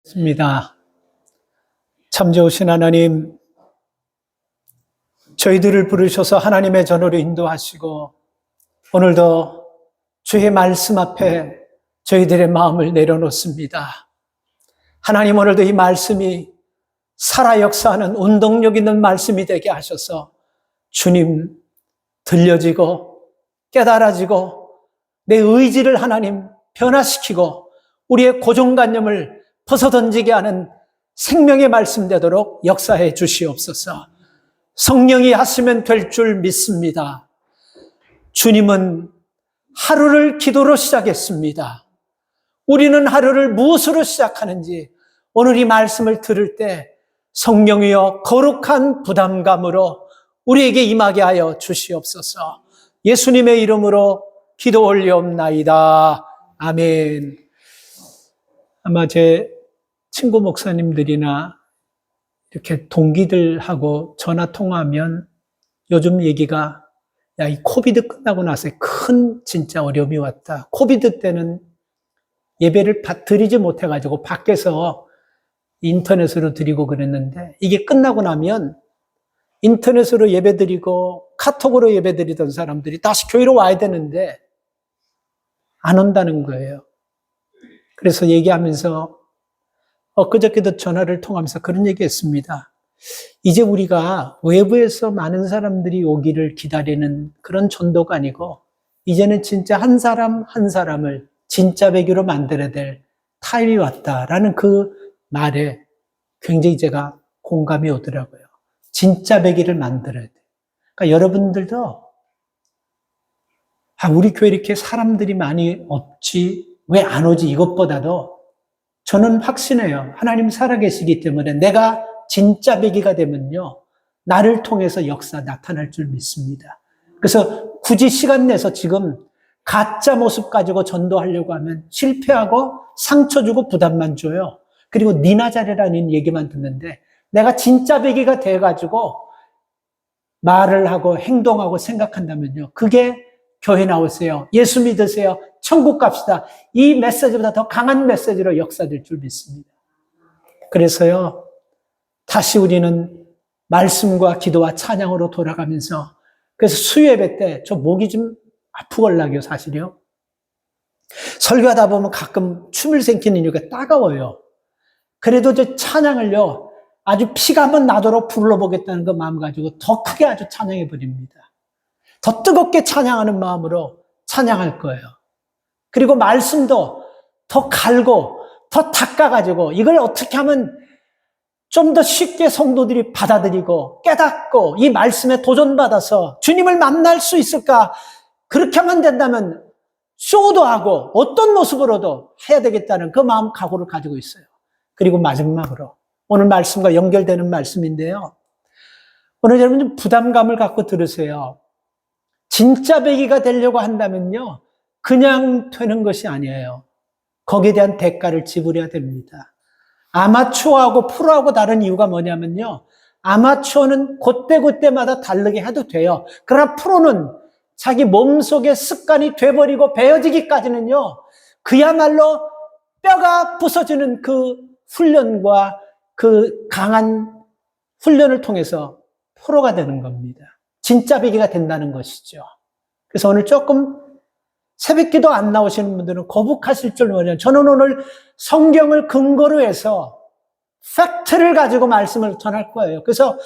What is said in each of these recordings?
습니다. 참 좋으신 하나님, 저희들을 부르셔서 하나님의 전으로 인도하시고 오늘도 주의 말씀 앞에 저희들의 마음을 내려놓습니다. 하나님, 오늘도 이 말씀이 살아 역사하는 운동력 있는 말씀이 되게 하셔서 주님 들려지고 깨달아지고 내 의지를 하나님 변화시키고 우리의 고정관념을 벗어던지게 하는 생명의 말씀 되도록 역사해 주시옵소서. 성령이 하시면 될 줄 믿습니다. 주님은 하루를 기도로 시작했습니다. 우리는 하루를 무엇으로 시작하는지 오늘 이 말씀을 들을 때 성령이여 거룩한 부담감으로 우리에게 임하게 하여 주시옵소서. 예수님의 이름으로 기도 올리옵나이다. 아멘. 아마 제 친구 목사님들이나 이렇게 동기들하고 전화 통화하면 요즘 얘기가 야, 이 코비드 끝나고 나서 큰 진짜 어려움이 왔다. 코비드 때는 예배를 드리지 못해가지고 밖에서 인터넷으로 드리고 그랬는데 이게 끝나고 나면 인터넷으로 예배 드리고 카톡으로 예배 드리던 사람들이 다시 교회로 와야 되는데 안 온다는 거예요. 그래서 얘기하면서 엊그저께도 전화를 통하면서 그런 얘기했습니다. 이제 우리가 외부에서 많은 사람들이 오기를 기다리는 그런 전도가 아니고 이제는 진짜 한 사람 한 사람을 진짜 배교로 만들어야 될 타임이 왔다라는 그 말에 굉장히 제가 공감이 오더라고요. 진짜 배교를 만들어야 돼. 그러니까 여러분들도 우리 교회 이렇게 사람들이 많이 없지 왜 안 오지 이것보다도 저는 확신해요. 하나님 살아계시기 때문에 내가 진짜 배기가 되면요 나를 통해서 역사 나타날 줄 믿습니다. 그래서 굳이 시간 내서 지금 가짜 모습 가지고 전도하려고 하면 실패하고 상처 주고 부담만 줘요. 그리고 니나 잘해라는 얘기만 듣는데 내가 진짜 배기가 돼가지고 말을 하고 행동하고 생각한다면요 그게 교회 나오세요. 예수 믿으세요. 천국 갑시다. 이 메시지보다 더 강한 메시지로 역사될 줄 믿습니다. 그래서요, 다시 우리는 말씀과 기도와 찬양으로 돌아가면서 그래서 수요예배 때 저 목이 좀 아프걸락이요, 사실이요. 설교하다 보면 가끔 춤을 생기는 이유가 따가워요. 그래도 저 찬양을요, 아주 피가 한번 나도록 불러보겠다는 그 마음 가지고 더 크게 아주 찬양해 버립니다. 더 뜨겁게 찬양하는 마음으로 찬양할 거예요. 그리고 말씀도 더 갈고 더 닦아가지고 이걸 어떻게 하면 좀 더 쉽게 성도들이 받아들이고 깨닫고 이 말씀에 도전받아서 주님을 만날 수 있을까? 그렇게 하면 된다면 쇼도 하고 어떤 모습으로도 해야 되겠다는 그 마음 각오를 가지고 있어요. 그리고 마지막으로 오늘 말씀과 연결되는 말씀인데요. 오늘 여러분 좀 부담감을 갖고 들으세요. 진짜 배기가 되려고 한다면요. 그냥 되는 것이 아니에요. 거기에 대한 대가를 지불해야 됩니다. 아마추어하고 프로하고 다른 이유가 뭐냐면요. 아마추어는 그때그때마다 다르게 해도 돼요. 그러나 프로는 자기 몸속에 습관이 돼버리고 배어지기까지는요. 그야말로 뼈가 부서지는 그 훈련과 그 강한 훈련을 통해서 프로가 되는 겁니다. 진짜 배기가 된다는 것이죠. 그래서 오늘 조금 새벽기도 안 나오시는 분들은 거북하실 줄 모르는 저는 오늘 성경을 근거로 해서 팩트를 가지고 말씀을 전할 거예요. 그래서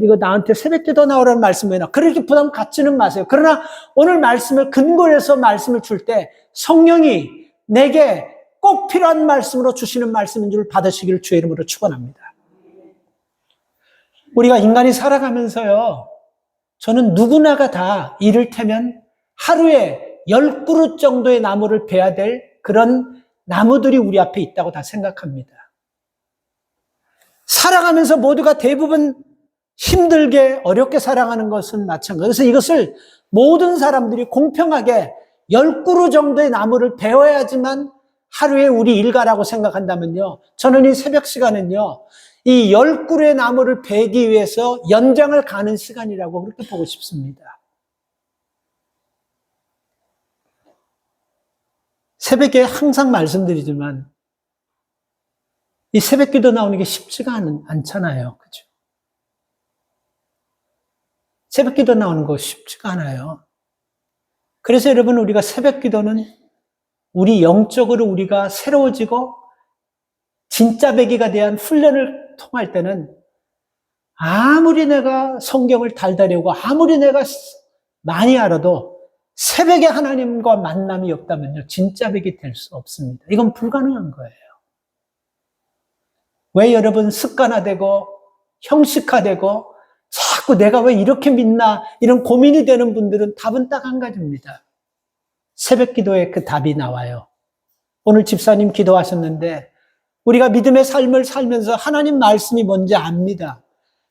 이거 나한테 새벽기도 나오라는 말씀 왜 나? 그렇게 부담 갖지는 마세요. 그러나 오늘 말씀을 근거로 해서 말씀을 줄 때 성령이 내게 꼭 필요한 말씀으로 주시는 말씀인 줄 받으시기를 주의 이름으로 축원합니다. 우리가 인간이 살아가면서요. 저는 누구나가 다 이를테면 하루에 10그릇 정도의 나무를 베야 될 그런 나무들이 우리 앞에 있다고 다 생각합니다. 살아가면서 모두가 대부분 힘들게 어렵게 살아가는 것은 마찬가지예요. 그래서 이것을 모든 사람들이 공평하게 10그릇 정도의 나무를 베어야지만 하루에 우리 일가라고 생각한다면요. 저는 이 새벽 시간은요. 이 10그루의 나무를 베기 위해서 연장을 가는 시간이라고 그렇게 보고 싶습니다. 새벽에 항상 말씀드리지만 이 새벽 기도 나오는 게 쉽지가 않잖아요. 그죠? 새벽 기도 나오는 거 쉽지가 않아요. 그래서 여러분, 우리가 새벽 기도는 우리 영적으로 우리가 새로워지고 진짜 배기가 대한 훈련을 통할 때는 아무리 내가 성경을 달달이고 아무리 내가 많이 알아도 새벽에 하나님과 만남이 없다면요, 진짜 백이 될 수 없습니다. 이건 불가능한 거예요. 왜 여러분 습관화되고 형식화되고 자꾸 내가 왜 이렇게 믿나 이런 고민이 되는 분들은 답은 딱 한 가지입니다. 새벽 기도에 그 답이 나와요. 오늘 집사님 기도하셨는데 우리가 믿음의 삶을 살면서 하나님 말씀이 뭔지 압니다.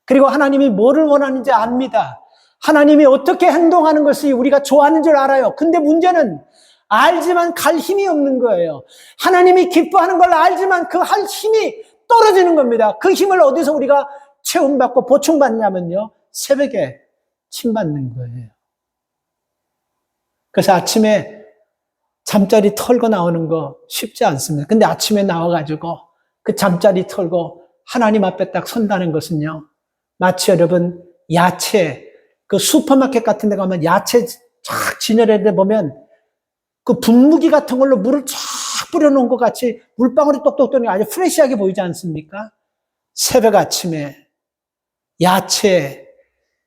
그리고 하나님이 뭐를 원하는지 압니다. 하나님이 어떻게 행동하는 것이 우리가 좋아하는 줄 알아요. 근데 문제는 알지만 갈 힘이 없는 거예요. 하나님이 기뻐하는 걸 알지만 그 할 힘이 떨어지는 겁니다. 그 힘을 어디서 우리가 체험받고 보충받냐면요, 새벽에 침받는 거예요. 그래서 아침에 잠자리 털고 나오는 거 쉽지 않습니다. 근데 아침에 나와가지고 그 잠자리 털고 하나님 앞에 딱 선다는 것은요, 마치 여러분 야채, 그 슈퍼마켓 같은 데 가면 야채 쫙 진열해 보면 그 분무기 같은 걸로 물을 쫙 뿌려놓은 것 같이 물방울이 똑똑 떠는 게 아주 프레시하게 보이지 않습니까? 새벽 아침에 야채,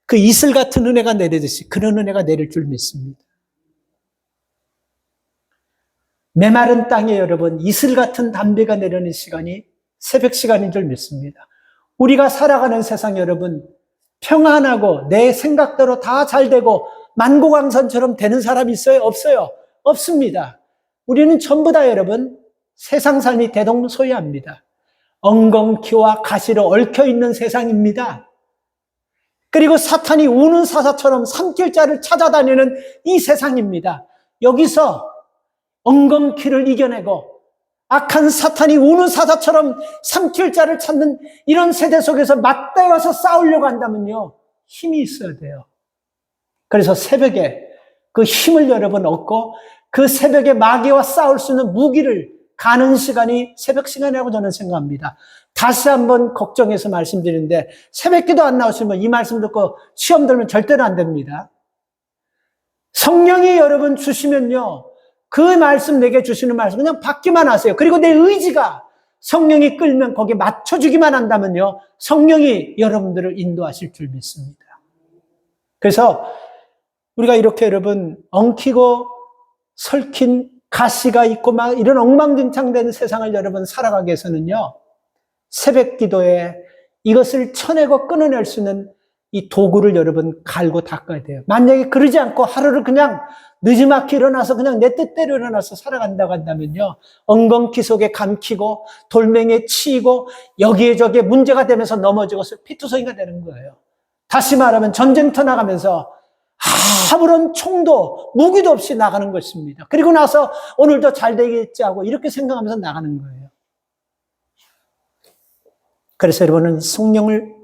그 이슬 같은 은혜가 내리듯이 그런 은혜가 내릴 줄 믿습니다. 메마른 땅에 여러분 이슬 같은 담비가 내리는 시간이 새벽 시간인 줄 믿습니다. 우리가 살아가는 세상 여러분, 평안하고 내 생각대로 다 잘 되고 만고강산처럼 되는 사람이 있어요? 없어요? 없습니다. 우리는 전부 다 여러분 세상 삶이 대동소이합니다. 엉겅퀴와 가시로 얽혀있는 세상입니다. 그리고 사탄이 우는 사자처럼 삼킬자를 찾아다니는 이 세상입니다. 여기서 엉겅퀴를 이겨내고 악한 사탄이 우는 사자처럼 삼킬자를 찾는 이런 세대 속에서 맞대어서 싸우려고 한다면요, 힘이 있어야 돼요. 그래서 새벽에 그 힘을 여러분 얻고 그 새벽에 마귀와 싸울 수 있는 무기를 가는 시간이 새벽 시간이라고 저는 생각합니다. 다시 한번 걱정해서 말씀드리는데 새벽 기도 안 나오시면 이 말씀 듣고 시험 들면 절대로 안 됩니다. 성령이 여러분 주시면요, 그 말씀 내게 주시는 말씀 그냥 받기만 하세요. 그리고 내 의지가 성령이 끌면 거기에 맞춰주기만 한다면요, 성령이 여러분들을 인도하실 줄 믿습니다. 그래서 우리가 이렇게 여러분 엉키고 설킨 가시가 있고 막 이런 엉망진창된 세상을 여러분 살아가기 위해서는요, 새벽 기도에 이것을 쳐내고 끊어낼 수 있는 이 도구를 여러분 갈고 닦아야 돼요. 만약에 그러지 않고 하루를 그냥 늦지막히 일어나서 그냥 내 뜻대로 일어나서 살아간다고 한다면요, 엉겅퀴 속에 감히고 돌멩이에 치이고 여기에 저기에 문제가 되면서 넘어지고 피투성이가 되는 거예요. 다시 말하면 전쟁터 나가면서 아무런 총도 무기도 없이 나가는 것입니다. 그리고 나서 오늘도 잘 되겠지 하고 이렇게 생각하면서 나가는 거예요. 그래서 여러분은 성령을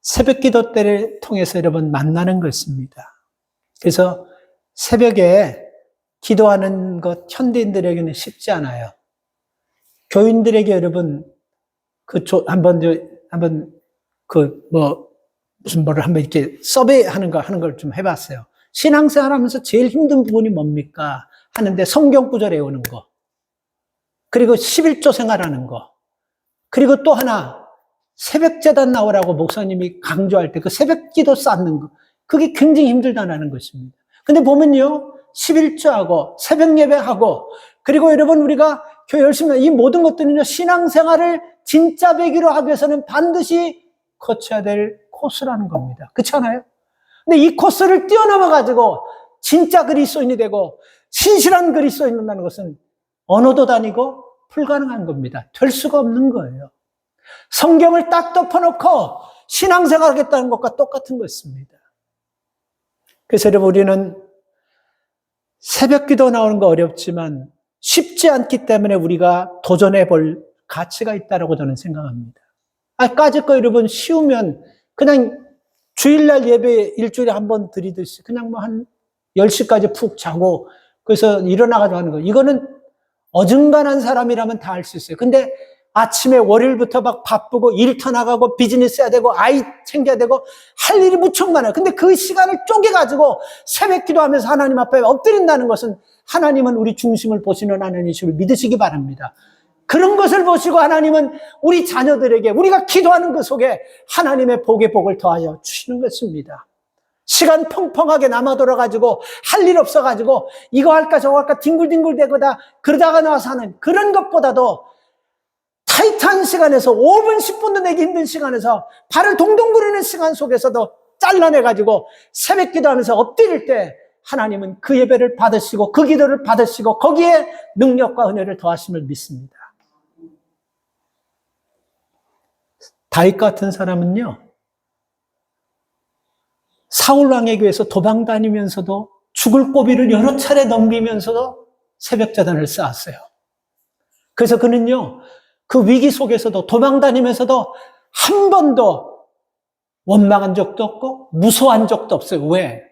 새벽 기도 때를 통해서 여러분 만나는 것입니다. 그래서 새벽에 기도하는 것 현대인들에게는 쉽지 않아요. 교인들에게 여러분 한번 무슨 뭐를 한번 이렇게 서베이하는 걸 좀 해봤어요. 신앙생활 하면서 제일 힘든 부분이 뭡니까? 하는데 성경 구절 외우는 거, 그리고 11조 생활하는 거, 그리고 또 하나 새벽 제단 나오라고 목사님이 강조할 때 그 새벽 기도 쌓는 거, 그게 굉장히 힘들다는 것입니다. 근데 보면요, 11조하고 새벽 예배하고 그리고 여러분 우리가 교회 열심히 이 모든 것들은요, 신앙생활을 진짜 배기로 하기 위해서는 반드시 거쳐야 될 코스라는 겁니다. 그렇지 않아요? 근데 이 코스를 뛰어넘어 가지고 진짜 그리스도인이 되고 신실한 그리스도인이 된다는 것은 언어도 다니고 불가능한 겁니다. 될 수가 없는 거예요. 성경을 딱 덮어놓고 신앙생활 하겠다는 것과 똑같은 것입니다. 그래서 여러분 우리는 새벽 기도 나오는 거 어렵지만 쉽지 않기 때문에 우리가 도전해 볼 가치가 있다고 저는 생각합니다. 까짓 거 여러분 쉬우면 그냥 주일날 예배 일주일에 한 번 드리듯이 그냥 뭐 한 10시까지 푹 자고 그래서 일어나가지고 하는 거, 이거는 어중간한 사람이라면 다 할 수 있어요. 근데 아침에 월요일부터 막 바쁘고 일터 나가고 비즈니스 해야 되고 아이 챙겨야 되고 할 일이 무척 많아요. 근데 그 시간을 쪼개가지고 새벽 기도하면서 하나님 앞에 엎드린다는 것은 하나님은 우리 중심을 보시는 하나님이심을 믿으시기 바랍니다. 그런 것을 보시고 하나님은 우리 자녀들에게 우리가 기도하는 그 속에 하나님의 복의 복을 더하여 주시는 것입니다. 시간 펑펑하게 남아 돌아가지고 할 일 없어가지고 이거 할까 저거 할까 뒹굴뒹굴대고다 그러다가 나와서 하는 그런 것보다도 타이트한 시간에서 5분 10분도 내기 힘든 시간에서 발을 동동 구르는 시간 속에서도 잘라내가지고 새벽 기도하면서 엎드릴 때 하나님은 그 예배를 받으시고 그 기도를 받으시고 거기에 능력과 은혜를 더하심을 믿습니다. 다윗 같은 사람은요, 사울 왕에게 의해서 도망 다니면서도 죽을 고비를 여러 차례 넘기면서도 새벽 제단을 쌓았어요. 그래서 그는요, 그 위기 속에서도 도망 다니면서도 한 번도 원망한 적도 없고 무서워한 적도 없어요. 왜?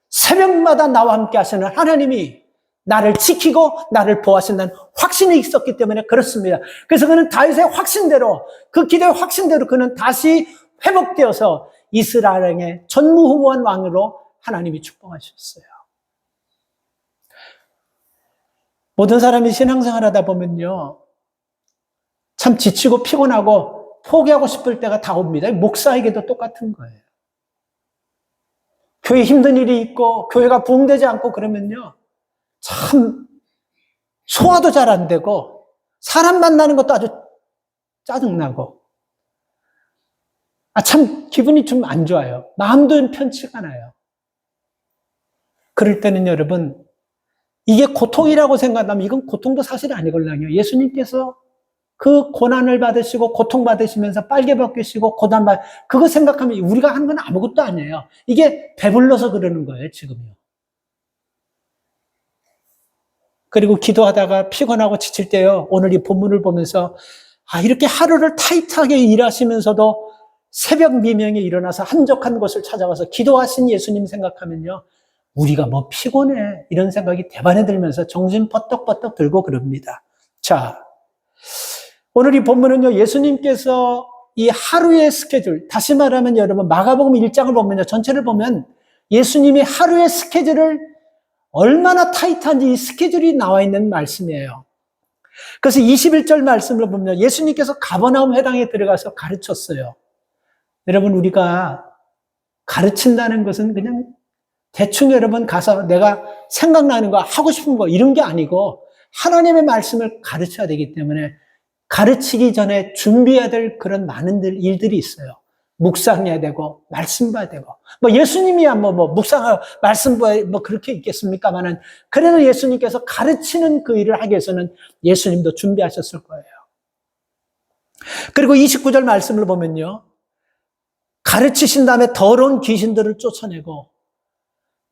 새벽마다 나와 함께 하시는 하나님이 나를 지키고 나를 보호하신다는 확신이 있었기 때문에 그렇습니다. 그래서 그는 다윗의 확신대로, 그 기도의 확신대로 그는 다시 회복되어서 이스라엘의 전무후무한 왕으로 하나님이 축복하셨어요. 모든 사람이 신앙생활 하다 보면요, 참 지치고 피곤하고 포기하고 싶을 때가 다 옵니다. 목사에게도 똑같은 거예요. 교회 힘든 일이 있고 교회가 부흥되지 않고 그러면요, 참 소화도 잘 안 되고 사람 만나는 것도 아주 짜증나고 참 기분이 좀 안 좋아요. 마음도 편치가 않아요. 그럴 때는 여러분, 이게 고통이라고 생각하면 이건 고통도 사실 아니걸랑요. 예수님께서 그 고난을 받으시고 고통받으시면서 빨개 벗기시고 고난받 그거 생각하면 우리가 하는 건 아무것도 아니에요. 이게 배불러서 그러는 거예요, 지금요. 그리고 기도하다가 피곤하고 지칠 때요, 오늘 이 본문을 보면서 이렇게 하루를 타이트하게 일하시면서도 새벽 미명에 일어나서 한적한 곳을 찾아가서 기도하신 예수님 생각하면요, 우리가 뭐 피곤해 이런 생각이 대반에 들면서 정신 버떡버떡 들고 그럽니다. 자, 오늘 이 본문은요, 예수님께서 이 하루의 스케줄, 다시 말하면 여러분 마가복음 1장을 보면요, 전체를 보면 예수님이 하루의 스케줄을 얼마나 타이트한지 이 스케줄이 나와 있는 말씀이에요. 그래서 21절 말씀을 보면 예수님께서 가버나움 회당에 들어가서 가르쳤어요. 여러분, 우리가 가르친다는 것은 그냥 대충 여러분 가서 내가 생각나는 거 하고 싶은 거 이런 게 아니고 하나님의 말씀을 가르쳐야 되기 때문에 가르치기 전에 준비해야 될 그런 많은 일들이 있어요. 묵상해야 되고 말씀 봐야 되고 뭐 예수님이야 뭐 묵상하고 말씀 봐야 뭐 그렇게 있겠습니까만은 그래도 예수님께서 가르치는 그 일을 하기 위해서는 예수님도 준비하셨을 거예요. 그리고 29절 말씀을 보면요, 가르치신 다음에 더러운 귀신들을 쫓아내고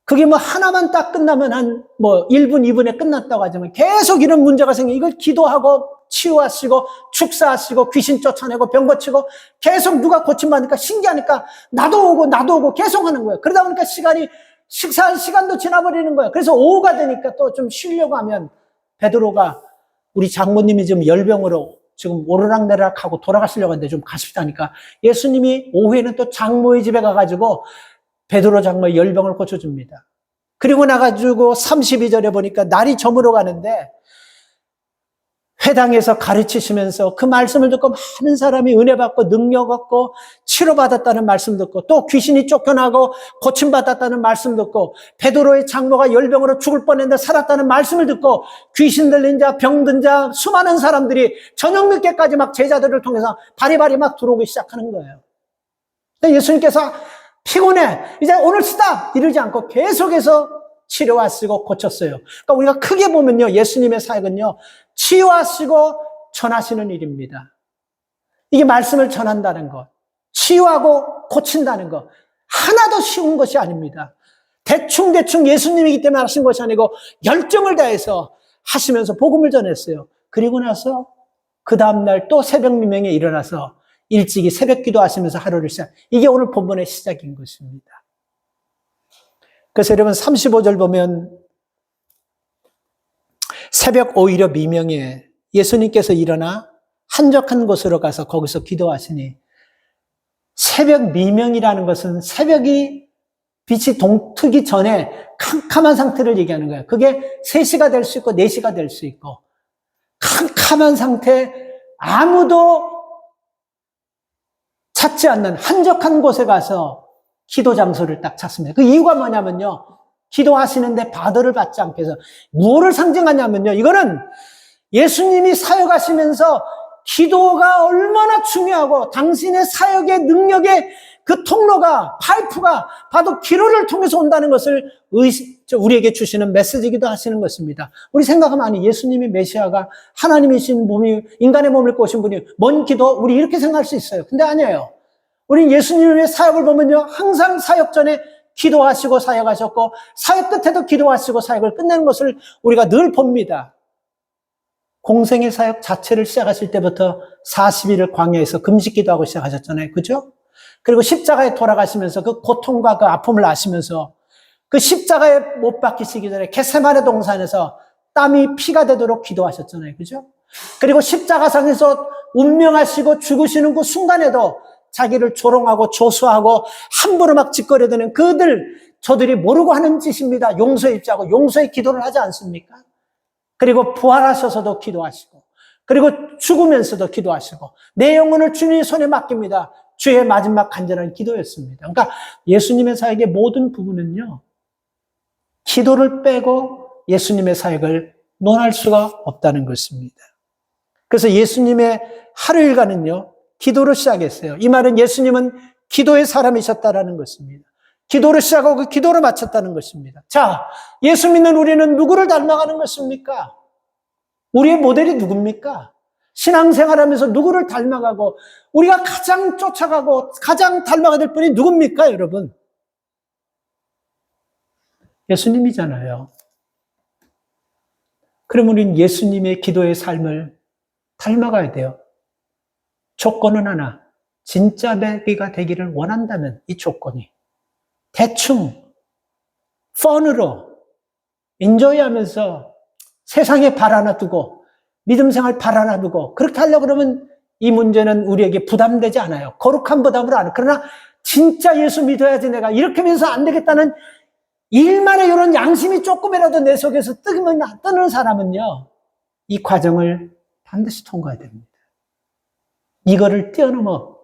그게 뭐 하나만 딱 끝나면 한 뭐 1분, 2분에 끝났다고 하지만 계속 이런 문제가 생겨 이걸 기도하고 치유하시고 축사하시고 귀신 쫓아내고 병 고치고 계속 누가 고침받으니까 신기하니까 나도 오고 계속 하는 거예요. 그러다 보니까 식사할 시간도 지나버리는 거예요. 그래서 오후가 되니까 또 좀 쉬려고 하면 베드로가 우리 장모님이 지금 열병으로 지금 오르락내리락 하고 돌아가시려고 하는데 좀 가십시다니까 예수님이 오후에는 또 장모의 집에 가가지고 베드로 장모의 열병을 고쳐줍니다. 그리고 나가지고 32절에 보니까 날이 저물어 가는데 회당에서 가르치시면서 그 말씀을 듣고 많은 사람이 은혜 받고 능력 얻고 치료받았다는 말씀 듣고 또 귀신이 쫓겨나고 고침받았다는 말씀 듣고 베드로의 장모가 열병으로 죽을 뻔했는데 살았다는 말씀을 듣고 귀신 들린 자, 병든 자, 수많은 사람들이 저녁 늦게까지 막 제자들을 통해서 바리바리 막 들어오기 시작하는 거예요. 근데 예수님께서 피곤해, 이제 오늘 스탑 이러지 않고 계속해서 치료하시고 고쳤어요. 그러니까 우리가 크게 보면요, 예수님의 사역은요, 치유하시고 전하시는 일입니다. 이게 말씀을 전한다는 것, 치유하고 고친다는 것, 하나도 쉬운 것이 아닙니다. 대충 예수님이기 때문에 하신 것이 아니고 열정을 다해서 하시면서 복음을 전했어요. 그리고 나서 그 다음날 또 새벽 미명에 일어나서 일찍이 새벽 기도하시면서 하루를 시작. 이게 오늘 본문의 시작인 것입니다. 그래서 여러분 35절 보면 새벽 오히려 미명에 예수님께서 일어나 한적한 곳으로 가서 거기서 기도하시니 새벽 미명이라는 것은 새벽이 빛이 동트기 전에 캄캄한 상태를 얘기하는 거예요. 그게 3시가 될 수 있고 4시가 될 수 있고 캄캄한 상태, 아무도 찾지 않는 한적한 곳에 가서 기도 장소를 딱 찾습니다. 그 이유가 뭐냐면요, 기도하시는데 바더를 받지 않게 해서. 무엇을 상징하냐면요, 이거는 예수님이 사역하시면서 기도가 얼마나 중요하고 당신의 사역의 능력의 그 통로가, 파이프가 바로 기도를 통해서 온다는 것을 우리에게 주시는 메시지이기도 하시는 것입니다. 우리 생각하면 아니, 예수님이 메시아가 하나님이신 몸이, 인간의 몸을 입고 오신 분이 뭔 기도? 우리 이렇게 생각할 수 있어요. 근데 아니에요. 우리 예수님의 사역을 보면요, 항상 사역 전에 기도하시고 사역하셨고 사역 끝에도 기도하시고 사역을 끝내는 것을 우리가 늘 봅니다. 공생의 사역 자체를 시작하실 때부터 40일을 광야에서 금식 기도하고 시작하셨잖아요. 그죠? 그리고 십자가에 돌아가시면서 그 고통과 그 아픔을 아시면서 그 십자가에 못 박히시기 전에 겟세마네 동산에서 땀이 피가 되도록 기도하셨잖아요. 그죠? 그리고 십자가상에서 운명하시고 죽으시는 그 순간에도 자기를 조롱하고 조수하고 함부로 막 짓거려대는 저들이 모르고 하는 짓입니다. 용서의 입자고 용서의 기도를 하지 않습니까? 그리고 부활하셔서도 기도하시고, 그리고 죽으면서도 기도하시고, 내 영혼을 주님의 손에 맡깁니다. 주의 마지막 간절한 기도였습니다. 그러니까 예수님의 사역의 모든 부분은요, 기도를 빼고 예수님의 사역을 논할 수가 없다는 것입니다. 그래서 예수님의 하루 일과는요, 기도로 시작했어요. 이 말은 예수님은 기도의 사람이셨다라는 것입니다. 기도로 시작하고 그 기도로 마쳤다는 것입니다. 자, 예수 믿는 우리는 누구를 닮아가는 것입니까? 우리의 모델이 누굽니까? 신앙생활하면서 누구를 닮아가고 우리가 가장 쫓아가고 가장 닮아가야 될 분이 누굽니까, 여러분? 예수님이잖아요. 그럼 우리는 예수님의 기도의 삶을 닮아가야 돼요. 조건은 하나, 진짜 배기가 되기를 원한다면 이 조건이 대충 펀으로 인조이하면서 세상에 발 하나 두고 믿음 생활 발 하나 두고 그렇게 하려고 그러면 이 문제는 우리에게 부담되지 않아요. 거룩한 부담으로 안 해요. 그러나 진짜 예수 믿어야지 내가 이렇게 하면서 안 되겠다는 일만의 이런 양심이 조금이라도 내 속에서 뜨는 사람은요, 이 과정을 반드시 통과해야 됩니다. 이거를 뛰어넘어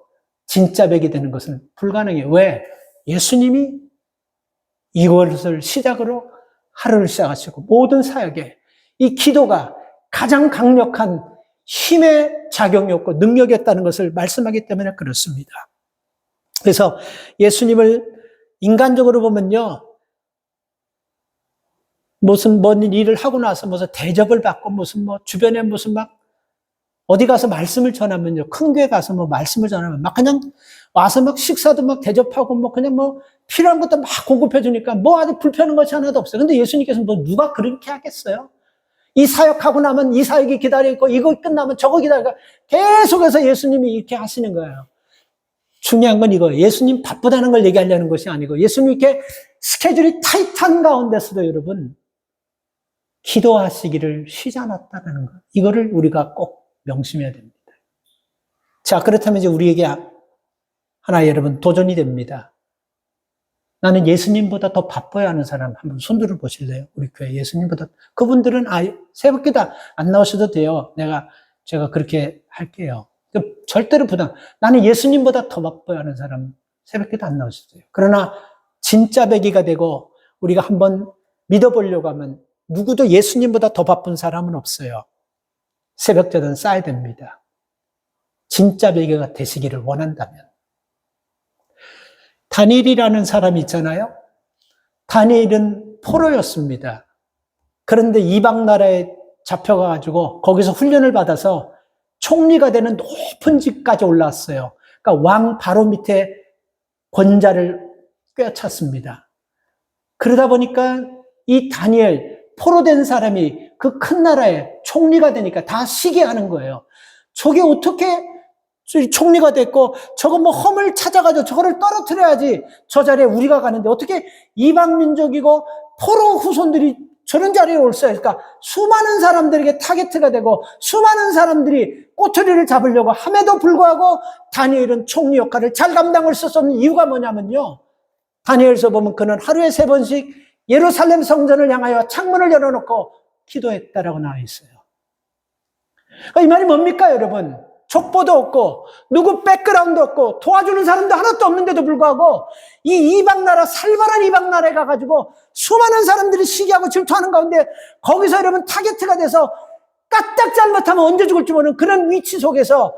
진짜 백이 되는 것은 불가능해요. 왜? 예수님이 이것을 시작으로 하루를 시작하시고 모든 사역에 이 기도가 가장 강력한 힘의 작용이었고 능력이었다는 것을 말씀하기 때문에 그렇습니다. 그래서 예수님을 인간적으로 보면요, 무슨 뭔 일을 하고 나서 무슨 대접을 받고 무슨 주변에 무슨 막 어디 가서 말씀을 전하면요, 큰 교회 가서 말씀을 전하면 막 그냥 와서 막 식사도 막 대접하고 그냥 필요한 것도 막 공급해 주니까 아주 불편한 것이 하나도 없어요. 근데 예수님께서 누가 그렇게 하겠어요? 이 사역하고 나면 이 사역이 기다리고 이거 끝나면 저거 기다리고 계속해서 예수님이 이렇게 하시는 거예요. 중요한 건 이거예요. 예수님 바쁘다는 걸 얘기하려는 것이 아니고 예수님 이렇게 스케줄이 타이트한 가운데서도 여러분 기도하시기를 쉬지 않았다는 것. 이거를 우리가 꼭 명심해야 됩니다. 자, 그렇다면 이제 우리에게 하나 여러분 도전이 됩니다. 나는 예수님보다 더 바빠야 하는 사람 한번 손들어 보실래요? 우리 교회 예수님보다. 그분들은 새벽기도 안 나오셔도 돼요. 제가 그렇게 할게요. 절대로 부담. 나는 예수님보다 더 바빠야 하는 사람 새벽기도 안 나오셔도 돼요. 그러나 진짜 배기가 되고 우리가 한번 믿어보려고 하면 누구도 예수님보다 더 바쁜 사람은 없어요. 새벽제는 쌓아야 됩니다. 진짜 배기가 되시기를 원한다면. 다니엘이라는 사람이 있잖아요. 다니엘은 포로였습니다. 그런데 이방 나라에 잡혀가지고 거기서 훈련을 받아서 총리가 되는 높은 집까지 올라왔어요. 그러니까 왕 바로 밑에 권자를 꿰찼습니다. 그러다 보니까 이 다니엘, 포로된 사람이 그 큰 나라의 총리가 되니까 다 시기하는 거예요. 저게 어떻게 총리가 됐고 저거 험을 찾아가지고 저거를 떨어뜨려야지 저 자리에 우리가 가는데 어떻게 이방 민족이고 포로 후손들이 저런 자리에 올 수 있을까? 수많은 사람들에게 타겟가 되고 수많은 사람들이 꼬투리를 잡으려고 함에도 불구하고 다니엘은 총리 역할을 잘 감당할 수 없는 이유가 뭐냐면요. 다니엘서 보면 그는 하루에 3번씩 예루살렘 성전을 향하여 창문을 열어놓고 기도했다라고 나와 있어요. 이 말이 뭡니까, 여러분? 족보도 없고 누구 백그라운드 없고 도와주는 사람도 하나도 없는데도 불구하고 이 이방 나라, 살벌한 이방 나라에 가가지고 수많은 사람들이 시기하고 질투하는 가운데 거기서 여러분 타겟가 돼서 까딱 잘못하면 언제 죽을지 모르는 그런 위치 속에서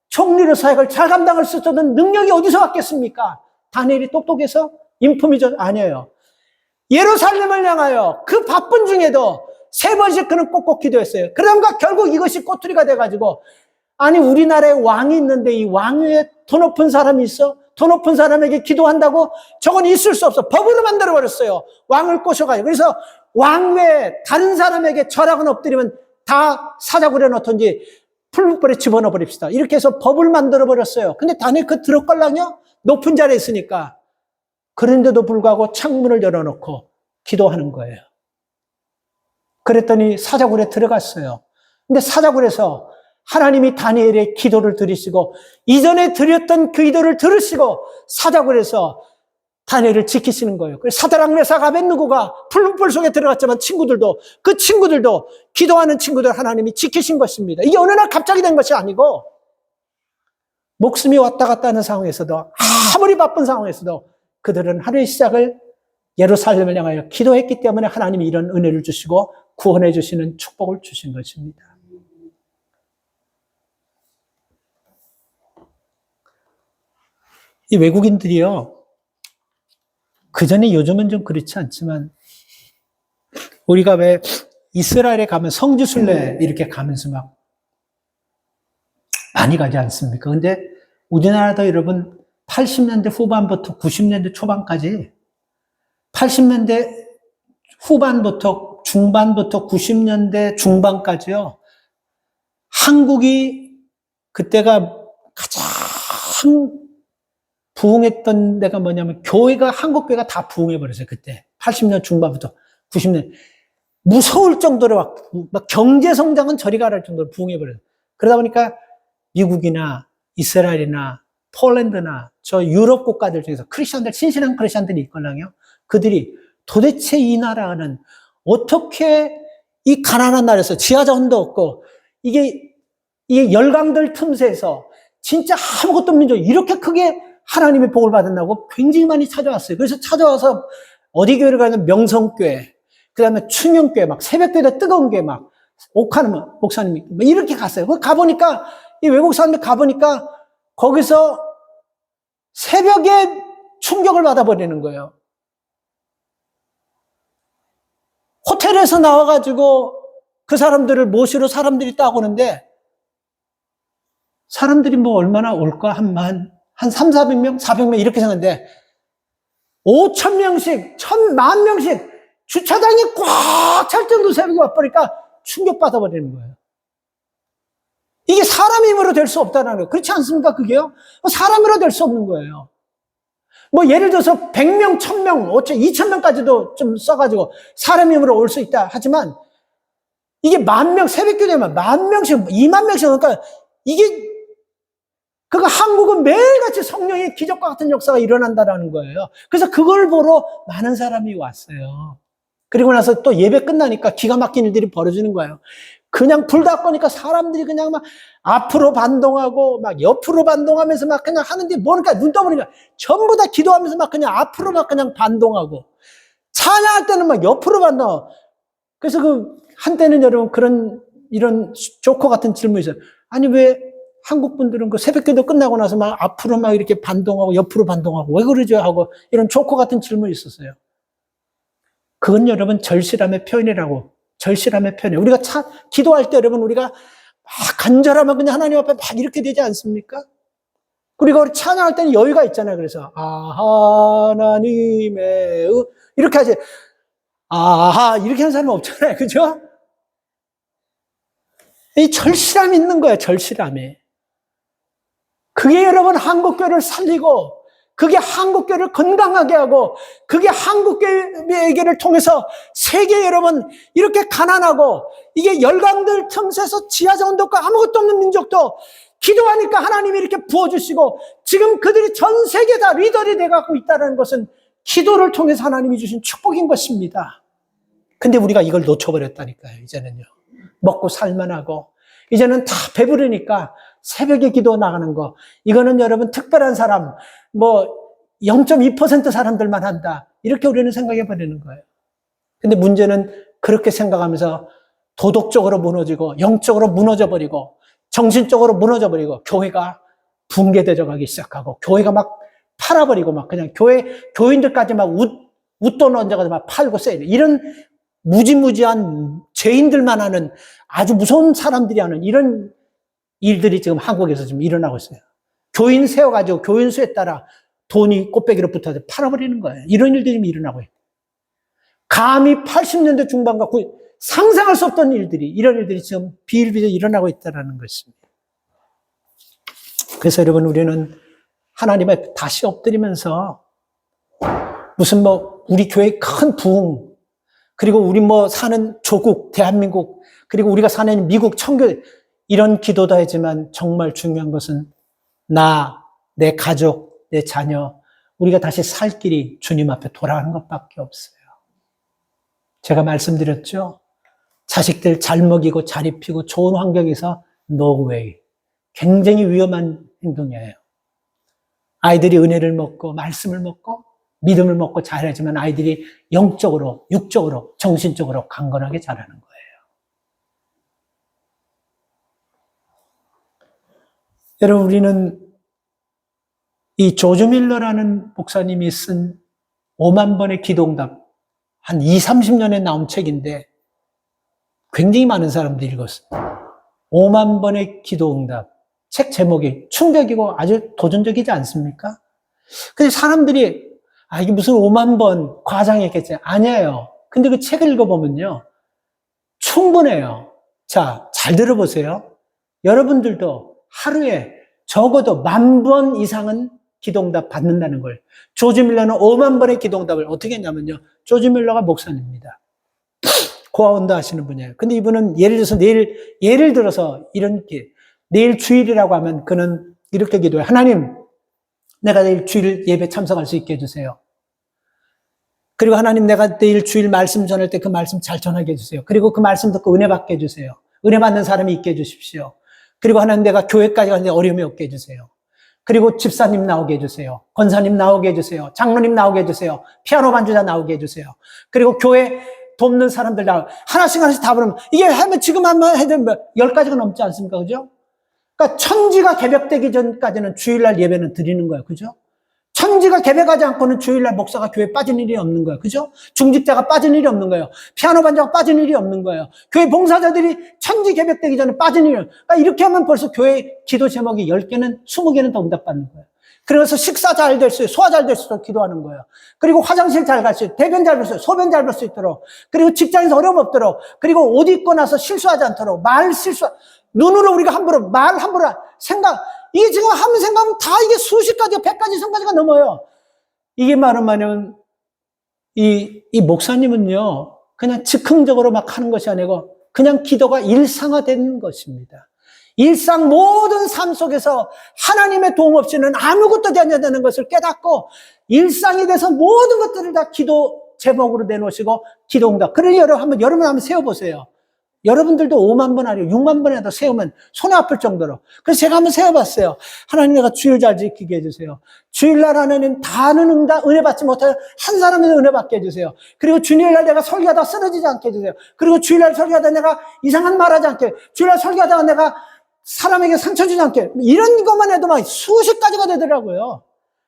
총리로 사역을 잘 감당할 수 있는 능력이 어디서 왔겠습니까? 다니엘이 똑똑해서? 인품이죠? 아니에요. 예루살렘을 향하여 그 바쁜 중에도 3번씩 그는 꼭꼭 기도했어요. 그러다가 결국 이것이 꼬투리가 돼가지고 아니 우리나라에 왕이 있는데 이 왕 위에 더 높은 사람이 있어? 더 높은 사람에게 기도한다고? 저건 있을 수 없어. 법으로 만들어버렸어요. 왕을 꼬셔가요. 그래서 왕 외에 다른 사람에게 절하고 엎드리면 다 사자굴에 넣던지 풀무불에 집어넣어 버립시다. 이렇게 해서 법을 만들어버렸어요. 근데 다니엘 그 들었걸랑요? 높은 자리에 있으니까. 그런데도 불구하고 창문을 열어놓고 기도하는 거예요. 그랬더니 사자굴에 들어갔어요. 근데 사자굴에서 하나님이 다니엘의 기도를 들으시고 이전에 드렸던 그 기도를 들으시고 사자굴에서 다니엘을 지키시는 거예요. 그래서 사드락 메삭 아벳느고가 풀문불 속에 들어갔지만 그 친구들도 기도하는 친구들 하나님이 지키신 것입니다. 이게 어느 날 갑자기 된 것이 아니고 목숨이 왔다 갔다 하는 상황에서도 아무리 바쁜 상황에서도 그들은 하루의 시작을 예루살렘을 향하여 기도했기 때문에 하나님이 이런 은혜를 주시고 구원해 주시는 축복을 주신 것입니다. 이 외국인들이요, 그 전에 요즘은 좀 그렇지 않지만, 우리가 왜 이스라엘에 가면 성지순례 이렇게 가면서 막 많이 가지 않습니까? 근데 우리나라도 여러분 80년대 후반부터 90년대 초반까지 80년대 후반부터 중반부터 90년대 중반까지요, 한국이 그때가 가장 부흥했던 데가 뭐냐면 교회가 한국 교회가 다 부흥해버렸어요. 그때 80년 중반부터 90년 무서울 정도로 막 경제 성장은 저리 가랄 정도로 부흥해버렸어요. 그러다 보니까 미국이나 이스라엘이나 폴란드나 저 유럽 국가들 중에서 크리스천들, 신실한 크리스천들이 있걸랑요, 그들이 도대체 이 나라는 어떻게 이 가난한 나라에서 지하자원도 없고 이게 열강들 틈새에서 진짜 아무것도 없는 줄 이렇게 크게 하나님의 복을 받았다고 굉장히 많이 찾아왔어요. 그래서 찾아와서 어디 교회를 가면 명성교회, 그 다음에 충영교회, 막 새벽교회도 뜨거운 교회, 막 옥하는 목사님이 이렇게 갔어요. 가보니까 이 외국 사람들 가보니까 거기서 새벽에 충격을 받아버리는 거예요. 호텔에서 나와가지고 그 사람들을 모시러 사람들이 딱 오는데 사람들이 뭐 얼마나 올까? 한 3, 400명? 400명 이렇게 생겼는데 5,000명씩, 1,000,000명씩 주차장이 꽉 찰 정도 새벽에 와버리니까 충격받아버리는 거예요. 이게 사람 힘으로 될 수 없다는 거예요. 그렇지 않습니까? 그게요? 사람으로 될 수 없는 거예요. 뭐 예를 들어서 100명, 1,000명, 2,000명까지도 좀 써가지고 사람 힘으로 올 수 있다 하지만 이게 10,000명, 새벽교회 되면 10,000명씩, 20,000명씩, 그러니까 이게 한국은 매일같이 성령의 기적과 같은 역사가 일어난다라는 거예요. 그래서 그걸 보러 많은 사람이 왔어요. 그리고 나서 또 예배 끝나니까 기가 막힌 일들이 벌어지는 거예요. 그냥 불 다 꺼니까 사람들이 그냥 막 앞으로 반동하고 막 옆으로 반동하면서 막 그냥 하는데 뭐니까 눈 떠보니까 전부 다 기도하면서 막 그냥 앞으로 막 그냥 반동하고 찬양할 때는 막 옆으로 반동하고. 그래서 한때는 여러분 이런 조커 같은 질문이 있어요. 아니 왜 한국 분들은 그 새벽기도 끝나고 나서 막 앞으로 막 이렇게 반동하고 옆으로 반동하고 왜 그러죠? 하고 이런 조커 같은 질문이 있었어요. 그건 여러분 절실함의 표현이라고. 절실함의 표현이에요. 우리가 기도할 때 여러분 우리가 막 간절하면 그냥 하나님 앞에 막 이렇게 되지 않습니까? 우리가 우리 찬양할 때는 여유가 있잖아요. 그래서 하나님의 이렇게 하지. 이렇게 하는 사람은 없잖아요. 그죠? 이 절실함이 있는 거예요. 절실함이. 그게 여러분 한국교회를 살리고 그게 한국교회를 건강하게 하고 그게 한국교회를 통해서 세계 여러분 이렇게 가난하고 이게 열강들 틈새서 지하자원도 없고 아무것도 없는 민족도 기도하니까 하나님이 이렇게 부어주시고 지금 그들이 전 세계 다 리더리 돼가고 있다는 것은 기도를 통해서 하나님이 주신 축복인 것입니다. 근데 우리가 이걸 놓쳐버렸다니까요. 이제는요. 먹고 살만하고 이제는 다 배부르니까 새벽에 기도 나가는 거 이거는 여러분 특별한 사람 0.2% 사람들만 한다. 이렇게 우리는 생각해 버리는 거예요. 근데 문제는 그렇게 생각하면서 도덕적으로 무너지고 영적으로 무너져 버리고 정신적으로 무너져 버리고 교회가 붕괴되어 가기 시작하고 교회가 막 팔아버리고 막 그냥 교인들까지 막 웃돈 얹어가지고 막 팔고 세일 이런 무지무지한 죄인들만 하는 아주 무서운 사람들이 하는 이런 일들이 지금 한국에서 지금 일어나고 있어요. 교인 세워가지고 교인 수에 따라 돈이 꽃배기로 붙어서 팔아버리는 거예요. 이런 일들이 지금 일어나고 있어요. 감히 80년대 중반과 상상할 수 없던 일들이 이런 일들이 지금 비일비재 일어나고 있다는 것입니다. 그래서 여러분 우리는 하나님에 다시 엎드리면서 무슨 우리 교회의 큰 부흥 그리고 우리 사는 조국 대한민국 그리고 우리가 사는 미국 청교 이런 기도도 하지만 정말 중요한 것은 나, 내 가족, 내 자녀 우리가 다시 살 길이 주님 앞에 돌아가는 것밖에 없어요. 제가 말씀드렸죠. 자식들 잘 먹이고 잘 입히고 좋은 환경에서 no way. 굉장히 위험한 행동이에요. 아이들이 은혜를 먹고 말씀을 먹고 믿음을 먹고 자라지만 아이들이 영적으로 육적으로 정신적으로 강건하게 자라는 거예요. 여러분 우리는 이 조지 밀러라는 목사님이 쓴 5만 번의 기도응답 한 20-30년에 나온 책인데 굉장히 많은 사람들이 읽었어요. 5만 번의 기도응답. 책 제목이 충격이고 아주 도전적이지 않습니까? 근데 사람들이 이게 무슨 5만 번 과장했겠지? 아니에요. 근데 그 책을 읽어보면요. 충분해요. 자, 잘 들어보세요. 여러분들도 하루에 적어도 10,000번 이상은 기도응답 받는다는 걸. 조지 밀러는 5만 번의 기도응답을 어떻게 했냐면요. 조지 밀러가 목사님입니다. 고아원도 하시는 분이에요. 근데 이분은 예를 들어서 내일 주일이라고 하면 그는 이렇게 기도해요. 하나님, 내가 내일 주일 예배 참석할 수 있게 해주세요. 그리고 하나님, 내가 내일 주일 말씀 전할 때 그 말씀 잘 전하게 해주세요. 그리고 그 말씀 듣고 은혜 받게 해주세요. 은혜 받는 사람이 있게 해주십시오. 그리고 하나님, 내가 교회까지 가는데 어려움이 없게 해주세요. 그리고 집사님 나오게 해주세요. 권사님 나오게 해주세요. 장로님 나오게 해주세요. 피아노 반주자 나오게 해주세요. 그리고 교회 돕는 사람들 하나씩 다 부르면 이게 하면 지금 한번 해야 되면 10가지가 넘지 않습니까? 그죠? 그러니까 천지가 개벽되기 전까지는 주일날 예배는 드리는 거예요. 그죠? 천지가 개벽하지 않고는 주일날 목사가 교회에 빠진 일이 없는 거예요. 그죠? 중직자가 빠진 일이 없는 거예요. 피아노 반주가 빠진 일이 없는 거예요. 교회 봉사자들이 천지 개벽되기 전에 빠진 일이 없는 거예요. 그러니까 이렇게 하면 벌써 교회 기도 제목이 10개는 20개는 더 응답받는 거예요. 그래서 식사 잘 될 수 있도록, 소화 잘 될 수 있도록 기도하는 거예요. 그리고 화장실 잘 갈 수 있도록, 대변 잘 볼 수 있도록, 소변 잘 볼 수 있도록, 그리고 직장에서 어려움 없도록, 그리고 옷 입고 나서 실수하지 않도록, 눈으로 우리가 말 함부로 생각, 이게 지금 하면 생각하면 다 이게 수십 가지, 100가지, 1000가지가 넘어요. 이게 말하면, 이 목사님은요, 그냥 즉흥적으로 막 하는 것이 아니고, 그냥 기도가 일상화된 것입니다. 일상 모든 삶 속에서 하나님의 도움 없이는 아무것도 되지 않는다는 것을 깨닫고 일상이 돼서 모든 것들을 다 기도 제목으로 내놓으시고 기도응답. 그러니 여러분 한번 세워보세요. 여러분들도 5만 번 아니고 6만 번이라도 세우면 손에 아플 정도로. 그래서 제가 한번 세워봤어요. 하나님, 내가 주일 잘 지키게 해주세요. 주일날 하나님 다는 은혜 받지 못하여 한 사람에서 은혜 받게 해주세요. 그리고 주일날 내가 설교하다 쓰러지지 않게 해주세요. 그리고 주일날 설교하다 내가 이상한 말 하지 않게, 주일날 설교하다가 내가 사람에게 상처 주지 않게, 이런 것만 해도 막 수십 가지가 되더라고요.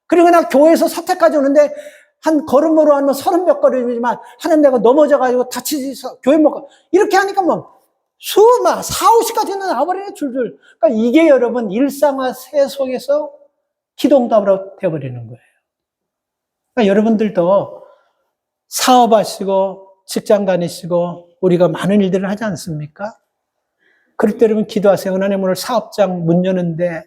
그리고 나 교회에서 사택까지 오는데 한 걸음으로 하면 30몇 걸음이지만 하나님, 내가 넘어져가지고 다치지 교회 못 가. 이렇게 하니까 4, 50까지는 나와버리네, 줄줄. 그러니까 이게 여러분 일상화 새 속에서 기도응답으로 되어버리는 거예요. 그러니까 여러분들도 사업하시고 직장 다니시고 우리가 많은 일들을 하지 않습니까? 그럴 때 여러분 기도하세요. 하나님, 오늘 사업장 문 여는데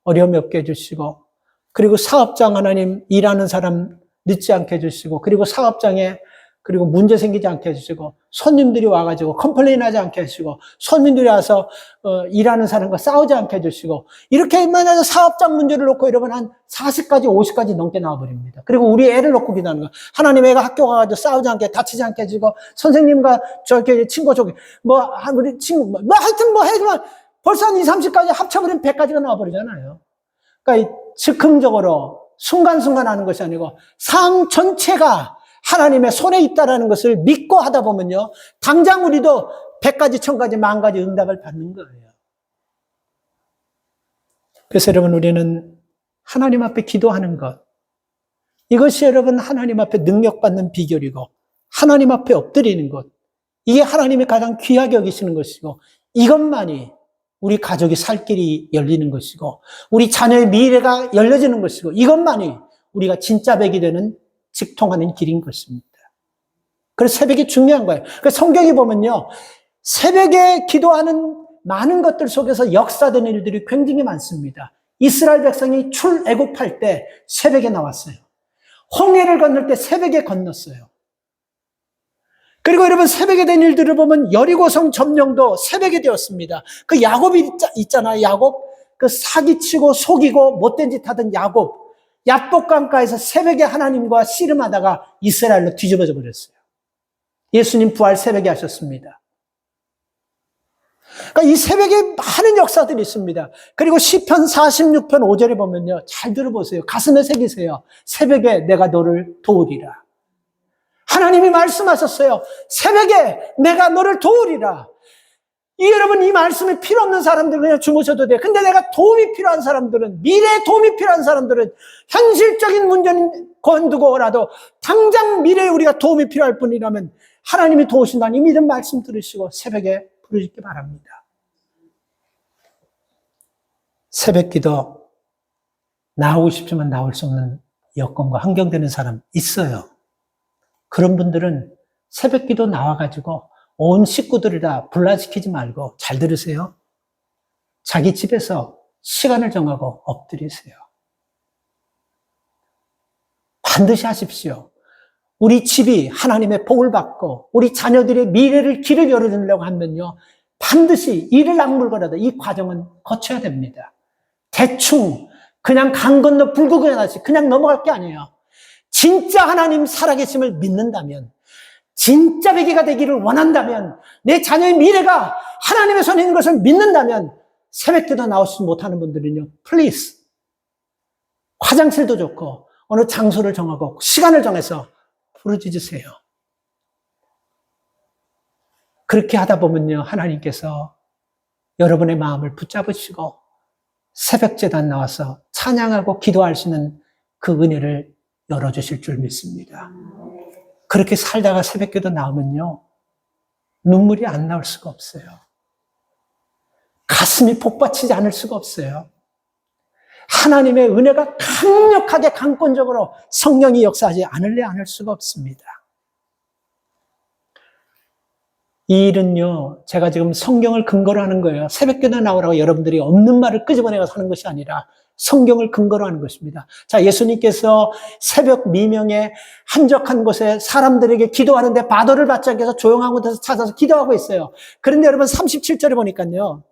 어려움이 없게 해주시고, 그리고 사업장 하나님 일하는 사람 늦지 않게 해주시고, 그리고 사업장에 그리고 문제 생기지 않게 해주시고, 손님들이 와가지고 컴플레인 하지 않게 해주시고, 손님들이 와서 일하는 사람과 싸우지 않게 해주시고, 이렇게 만약에 사업장 문제를 놓고 이러면 한 40가지 50가지 넘게 나와버립니다. 그리고 우리 애를 놓고 기도하는 거, 하나님 애가 학교 가가지고 싸우지 않게, 다치지 않게 해주고, 선생님과 저렇게 친구 저기 우리 친구 하여튼 해주면 벌써 한 20, 30가지 합쳐버리면 100가지가 나와버리잖아요. 그러니까 즉흥적으로 순간순간 하는 것이 아니고 삶 전체가 하나님의 손에 있다라는 것을 믿고 하다 보면요, 당장 우리도 100가지, 1000가지, 10,000가지 응답을 받는 거예요. 그래서 여러분, 우리는 하나님 앞에 기도하는 것, 이것이 여러분 하나님 앞에 능력받는 비결이고, 하나님 앞에 엎드리는 것, 이게 하나님이 가장 귀하게 여기시는 것이고, 이것만이 우리 가족이 살 길이 열리는 것이고, 우리 자녀의 미래가 열려지는 것이고, 이것만이 우리가 진짜 백이 되는 직통하는 길인 것입니다. 그래서 새벽이 중요한 거예요. 그래서 성경에 보면요, 새벽에 기도하는 많은 것들 속에서 역사되는 일들이 굉장히 많습니다. 이스라엘 백성이 출애굽할 때 새벽에 나왔어요. 홍해를 건널 때 새벽에 건넜어요. 그리고 여러분, 새벽에 된 일들을 보면 여리고성 점령도 새벽에 되었습니다. 그 야곱이 있잖아요. 야곱, 그 사기치고 속이고 못된 짓 하던 야곱, 야복강가에서 새벽에 하나님과 씨름하다가 이스라엘로 뒤집어져 버렸어요. 예수님 부활 새벽에 하셨습니다. 그러니까 이 새벽에 많은 역사들이 있습니다. 그리고 시편 46편 5절에 보면요, 잘 들어보세요. 가슴에 새기세요. 새벽에 내가 너를 도우리라. 하나님이 말씀하셨어요. 새벽에 내가 너를 도우리라. 여러분, 이 말씀이 필요 없는 사람들은 그냥 주무셔도 돼. 근데 내가 도움이 필요한 사람들은, 미래에 도움이 필요한 사람들은 현실적인 문제는 건두고라도 당장 미래에 우리가 도움이 필요할 뿐이라면 하나님이 도우신다는 이 믿음 말씀 들으시고 새벽에 부르시기 바랍니다. 새벽 기도 나오고 싶지만 나올 수 없는 여건과 환경되는 사람 있어요. 그런 분들은 새벽 기도 나와가지고 온 식구들을 다 분란시키지 말고, 잘 들으세요. 자기 집에서 시간을 정하고 엎드리세요. 반드시 하십시오. 우리 집이 하나님의 복을 받고 우리 자녀들의 미래를 길을 열어주려고 하면요, 반드시 이를 악물고라도 이 과정은 거쳐야 됩니다. 대충 그냥 강 건너 불구경하듯이 그냥 넘어갈 게 아니에요. 진짜 하나님 살아계심을 믿는다면, 진짜 백이가 되기를 원한다면, 내 자녀의 미래가 하나님의 손에 있는 것을 믿는다면, 새벽기도 나오지 못하는 분들은요, 플리즈, 화장실도 좋고 어느 장소를 정하고 시간을 정해서 부르짖으세요. 그렇게 하다 보면요, 하나님께서 여러분의 마음을 붙잡으시고 새벽 제단 나와서 찬양하고 기도할 수 있는 그 은혜를 열어주실 줄 믿습니다. 그렇게 살다가 새벽기도 나오면요, 눈물이 안 나올 수가 없어요. 가슴이 복받치지 않을 수가 없어요. 하나님의 은혜가 강력하게 강권적으로 성령이 역사하지 않을 수가 없습니다. 이 일은요, 제가 지금 성경을 근거로 하는 거예요. 새벽기도 나오라고 여러분들이 없는 말을 끄집어내서 하는 것이 아니라 성경을 근거로 하는 것입니다. 자, 예수님께서 새벽 미명에 한적한 곳에 사람들에게 기도하는데 바도를 받지 않게 해서 조용한 곳에서 찾아서 기도하고 있어요. 그런데 여러분 37절에 보니까요,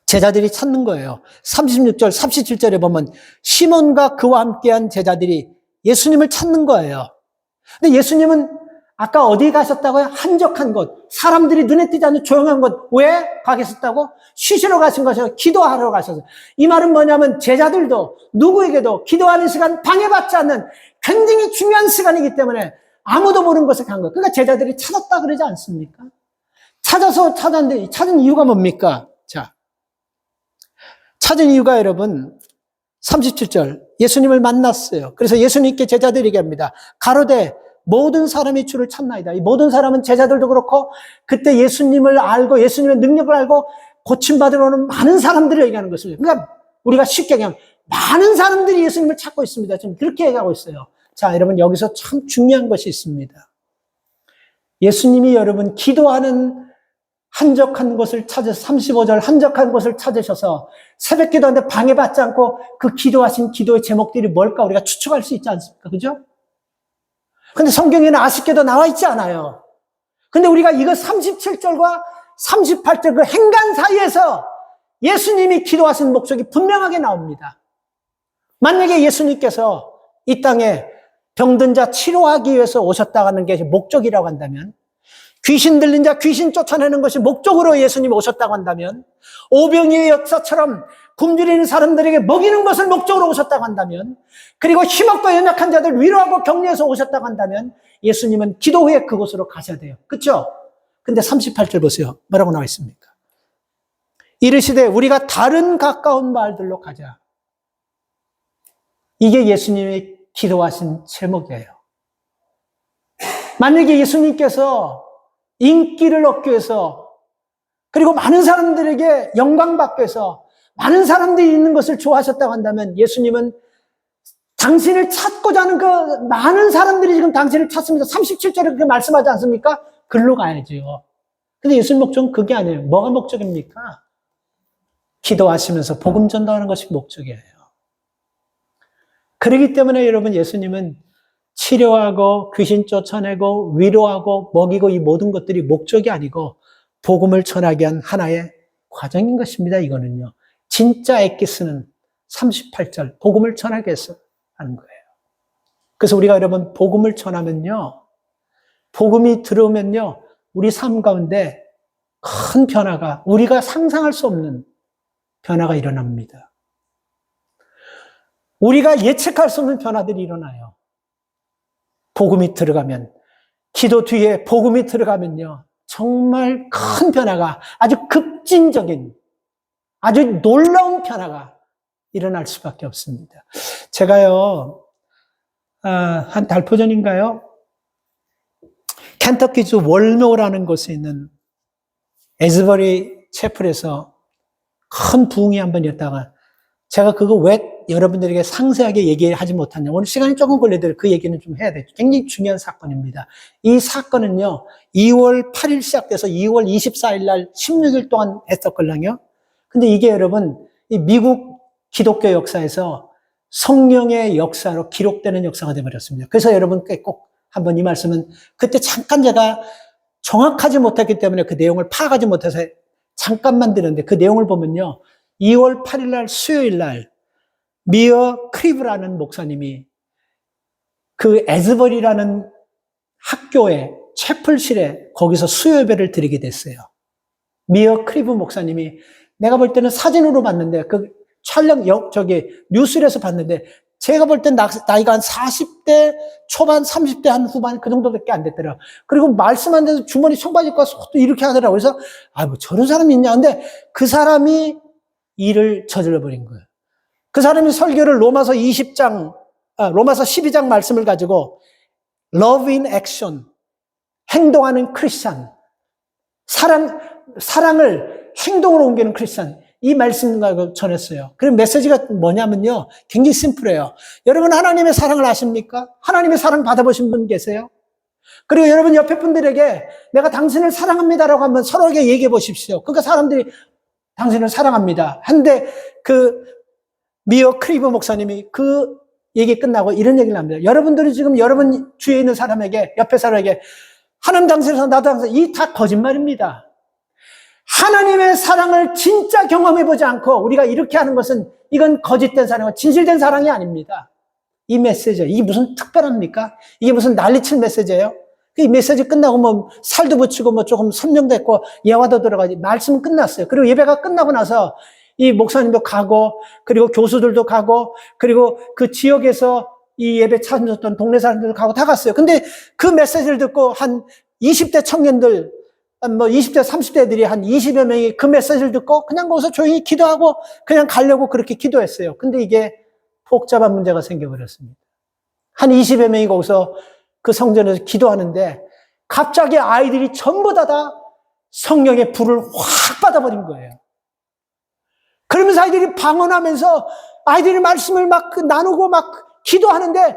제자들이 찾는 거예요. 36절, 37절에 보면 시몬과 그와 함께한 제자들이 예수님을 찾는 거예요. 근데 예수님은 아까 어디 가셨다고요? 한적한 곳, 사람들이 눈에 띄지 않는 조용한 곳. 왜 가 계셨다고? 쉬시러 가신 것이요, 기도하러 가셨어요. 이 말은 뭐냐면 제자들도 누구에게도 기도하는 시간 방해받지 않는 굉장히 중요한 시간이기 때문에 아무도 모르는 곳에 간 거예요. 그러니까 제자들이 찾았다 그러지 않습니까? 찾았는데 찾은 이유가 뭡니까? 자, 찾은 이유가 여러분 37절, 예수님을 만났어요. 그래서 예수님께 제자들에게 합니다. 가로되 모든 사람이 주를 찾나이다. 이 모든 사람은 제자들도 그렇고 그때 예수님을 알고 예수님의 능력을 알고 고침받으러 오는 많은 사람들을 얘기하는 것을, 그러니까 우리가 쉽게 그냥 많은 사람들이 예수님을 찾고 있습니다. 지금 그렇게 얘기하고 있어요. 자, 여러분 여기서 참 중요한 것이 있습니다. 예수님이 여러분 기도하는 한적한 곳을 찾으셔서 35절 한적한 곳을 찾으셔서 새벽 기도하는데 방해받지 않고 그 기도하신 기도의 제목들이 뭘까 우리가 추측할 수 있지 않습니까? 그죠? 근데 성경에는 아쉽게도 나와 있지 않아요. 근데 우리가 이거 37절과 38절 그 행간 사이에서 예수님이 기도하신 목적이 분명하게 나옵니다. 만약에 예수님께서 이 땅에 병든 자 치료하기 위해서 오셨다는 게 목적이라고 한다면, 귀신 들린 자 귀신 쫓아내는 것이 목적으로 예수님이 오셨다고 한다면, 오병이의 역사처럼 굶주리는 사람들에게 먹이는 것을 목적으로 오셨다고 한다면, 그리고 힘없고 연약한 자들 위로하고 격려해서 오셨다고 한다면 예수님은 기도 후에 그곳으로 가셔야 돼요. 그렇죠? 근데 38절 보세요. 뭐라고 나와 있습니까? 이르시되 우리가 다른 가까운 마을들로 가자. 이게 예수님이 기도하신 제목이에요. 만약에 예수님께서 인기를 얻기 위해서, 그리고 많은 사람들에게 영광받기 위해서 많은 사람들이 있는 것을 좋아하셨다고 한다면 예수님은 당신을 찾고자 하는 그 많은 사람들이 지금 당신을 찾습니다. 37절에 그렇게 말씀하지 않습니까? 글로 가야지요. 근데 예수님 목적은 그게 아니에요. 뭐가 목적입니까? 기도하시면서 복음 전도하는 것이 목적이에요. 그렇기 때문에 여러분, 예수님은 치료하고 귀신 쫓아내고 위로하고 먹이고 이 모든 것들이 목적이 아니고 복음을 전하게 한 하나의 과정인 것입니다. 이거는요. 진짜 엑기스는 38절 복음을 전하기 위해서 하는 거예요. 그래서 우리가 여러분 복음을 전하면요, 복음이 들어오면요, 우리 삶 가운데 큰 변화가, 우리가 상상할 수 없는 변화가 일어납니다. 우리가 예측할 수 없는 변화들이 일어나요. 복음이 들어가면, 기도 뒤에 복음이 들어가면요, 정말 큰 변화가, 아주 급진적인, 아주 놀라운 변화가 일어날 수밖에 없습니다. 제가요, 한 달 전인가요? 켄터키주 월노라는 곳에 있는 에즈버리 채플에서 큰 부흥이 한번 있다가, 제가 그거 왜 여러분들에게 상세하게 얘기하지 못하냐, 오늘 시간이 조금 걸리더라도 그 얘기는 좀 해야 되죠. 굉장히 중요한 사건입니다. 이 사건은요, 2월 8일 시작돼서 2월 24일 날 16일 동안 했었걸랑요. 근데 이게 여러분, 이 미국 기독교 역사에서 성령의 역사로 기록되는 역사가 되어버렸습니다. 그래서 여러분께 꼭 한번 이 말씀은, 그때 잠깐 제가 정확하지 못했기 때문에 그 내용을 파악하지 못해서 잠깐만 드렸는데, 그 내용을 보면요, 2월 8일 날 수요일 날 미어 크리브라는 목사님이 그 에즈버리라는 학교에 채플실에 거기서 수요 예배를 드리게 됐어요. 미어 크리브 목사님이, 내가 볼 때는 사진으로 봤는데, 그 촬영 뉴스에서 봤는데, 제가 볼 땐 나이가 한 40대 초반, 30대 한 후반 그 정도밖에 안 됐더라고요. 그리고 말씀한 데서 주머니 청바지 입고 와서 또 이렇게 하더라고요. 그래서 뭐 저런 사람이 있냐. 근데 그 사람이 일을 저질러 버린 거예요. 그 사람이 설교를 로마서 12장 말씀을 가지고 Love in Action, 행동하는 크리스찬, 사랑을 행동으로 옮기는 크리스찬, 이 말씀을 전했어요. 그럼 메시지가 뭐냐면요, 굉장히 심플해요. 여러분, 하나님의 사랑을 아십니까? 하나님의 사랑 받아보신 분 계세요? 그리고 여러분 옆에 분들에게 내가 당신을 사랑합니다라고 하면 서로에게 얘기해 보십시오. 그러니까 사람들이 당신을 사랑합니다. 한데 그 미어 크리브 목사님이 그 얘기 끝나고 이런 얘기를 합니다. 여러분들이 지금 여러분 주위에 있는 사람에게, 옆에 사람에게 하나님 당신에서 나도 당신, 이 다 거짓말입니다. 하나님의 사랑을 진짜 경험해보지 않고 우리가 이렇게 하는 것은, 이건 거짓된 사랑이고 진실된 사랑이 아닙니다. 이 메시지, 이게 무슨 특별합니까? 이게 무슨 난리칠 메시지예요? 이 메시지 끝나고 뭐 살도 붙이고 뭐 조금 설명도 했고 예화도 들어가지, 말씀은 끝났어요. 그리고 예배가 끝나고 나서 이 목사님도 가고, 그리고 교수들도 가고, 그리고 그 지역에서 이 예배 찾았던 동네 사람들도 가고 다 갔어요. 근데 그 메시지를 듣고 한 20대 청년들, 뭐 20대, 30대 애들이 한 20여 명이 그 메시지를 듣고 그냥 거기서 조용히 기도하고 그냥 가려고 그렇게 기도했어요. 근데 이게 복잡한 문제가 생겨버렸습니다. 한 20여 명이 거기서 그 성전에서 기도하는데 갑자기 아이들이 전부 다 성령의 불을 확 받아버린 거예요. 그러면서 아이들이 방언하면서 아이들이 말씀을 막 나누고 막 기도하는데,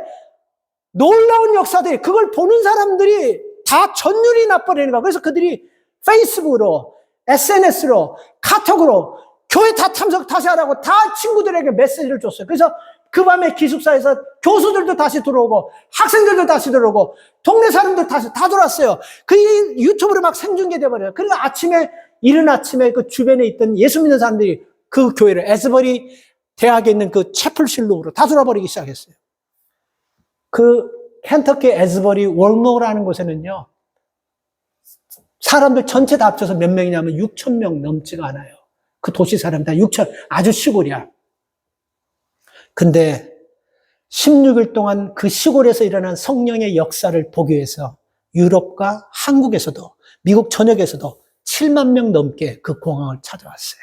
놀라운 역사들이, 그걸 보는 사람들이 다 전율이 나버리는 거야. 그래서 그들이 페이스북으로 SNS로, 카톡으로 교회 다 참석 다시 하라고 다 친구들에게 메시지를 줬어요. 그래서 그 밤에 기숙사에서 교수들도 다시 들어오고 학생들도 다시 들어오고 동네 사람들 다시 다 들어왔어요. 그 유튜브로 막 생중계돼 버려요. 그리고 이른 아침에 그 주변에 있던 예수 믿는 사람들이 그 교회를 에즈버리 대학에 있는 그 채플실로로 다 돌아버리기 시작했어요. 그 켄터키 에즈버리 월모라는 곳에는요, 사람들 전체 다 합쳐서 몇 명이냐면 6천 명 넘지가 않아요. 그 도시 사람 다 6천, 아주 시골이야. 근데 16일 동안 그 시골에서 일어난 성령의 역사를 보기 위해서 유럽과 한국에서도, 미국 전역에서도 7만 명 넘게 그 공항을 찾아왔어요.